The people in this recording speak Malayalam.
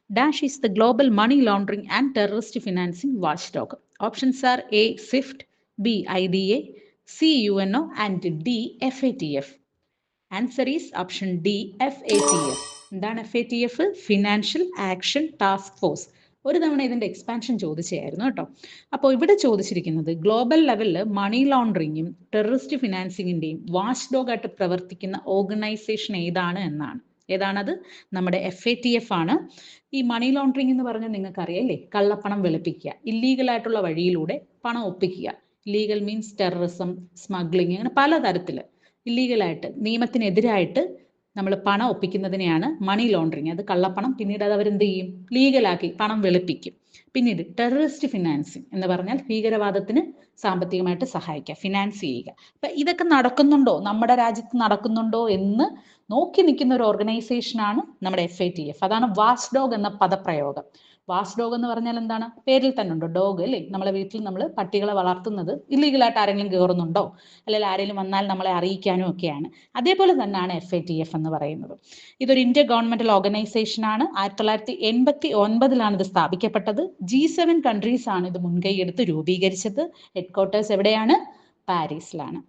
Dash is the global money laundering and terrorist financing watchdog. Options are A. SWIFT, B. IDA, C. UNO, and D. FATF. Answer is option D. FATF. എന്താണ് FATF? Financial action task force. ഒരു തവണ ഇതിന്റെ എക്സ്പാൻഷൻ ചോദിച്ചായിരുന്നു കേട്ടോ. അപ്പോൾ ഇവിടെ ചോദിച്ചിരിക്കുന്നത് ഗ്ലോബൽ ലെവലിൽ മണി ലോണ്ടറിങ്ങും ടെററിസ്റ്റ് ഫിനാൻസിങ്ങിന്റെയും വാച്ച് ഡോഗ് ആയിട്ട് പ്രവർത്തിക്കുന്ന ഓർഗനൈസേഷൻ ഏതാണ് എന്നാണ്. ഏതാണത്? നമ്മുടെ FATF ആണ്. ഈ മണി ലോണ്ടറിങ് എന്ന് പറഞ്ഞാൽ നിങ്ങൾക്ക് അറിയാല്ലേ, കള്ളപ്പണം വെളുപ്പിക്കുക, ഇല്ലീഗൽ ആയിട്ടുള്ള വഴിയിലൂടെ പണം ഒപ്പിക്കുക. ഇല്ലീഗൽ മീൻസ് ടെററിസം, സ്മഗ്ലിങ്, അങ്ങനെ പലതരത്തില് ഇല്ലീഗലായിട്ട് നിയമത്തിനെതിരായിട്ട് നമ്മൾ പണം ഒപ്പിക്കുന്നതിനെയാണ് മണി ലോണ്ടറിങ്. അത് കള്ളപ്പണം, പിന്നീട് അത് അവരെന്ത് ചെയ്യും? ലീഗലാക്കി പണം വെളുപ്പിക്കും. പിന്നീട് ടെററിസ്റ്റ് ഫിനാൻസിങ് എന്ന് പറഞ്ഞാൽ ഭീകരവാദത്തിന് സാമ്പത്തികമായിട്ട് സഹായിക്കുക, ഫിനാൻസ് ചെയ്യുക. അപ്പൊ ഇതൊക്കെ നടക്കുന്നുണ്ടോ, നമ്മുടെ രാജ്യത്ത് നടക്കുന്നുണ്ടോ എന്ന് നോക്കി നിൽക്കുന്ന ഒരു ഓർഗനൈസേഷനാണ് നമ്മുടെ FATF. അതാണ് വാച്ച് ഡോഗ് എന്ന പദപ്രയോഗം. വാച്ച് ഡോഗ് എന്ന് പറഞ്ഞാൽ എന്താണ്? പേരിൽ തന്നെ ഉണ്ട് ഡോഗ് അല്ലേ. നമ്മളെ വീട്ടിൽ നമ്മൾ പട്ടികളെ വളർത്തുന്നത് ഇല്ലീഗലായിട്ട് ആരെങ്കിലും കയറുന്നുണ്ടോ, അല്ലെങ്കിൽ ആരെങ്കിലും വന്നാൽ നമ്മളെ അറിയിക്കാനും ഒക്കെയാണ്. അതേപോലെ തന്നെയാണ് FATF എന്ന് പറയുന്നത്. ഇതൊരു ഇന്ത്യ ഗവൺമെന്റൽ ഓർഗനൈസേഷൻ ആണ്. 1989 ഇത് സ്ഥാപിക്കപ്പെട്ടത്. G7 കൺട്രീസ് ആണ് ഇത് മുൻകൈയെടുത്ത് രൂപീകരിച്ചത്. ഹെഡ്ക്വാർട്ടേഴ്സ് എവിടെയാണ്? പാരീസിലാണ്.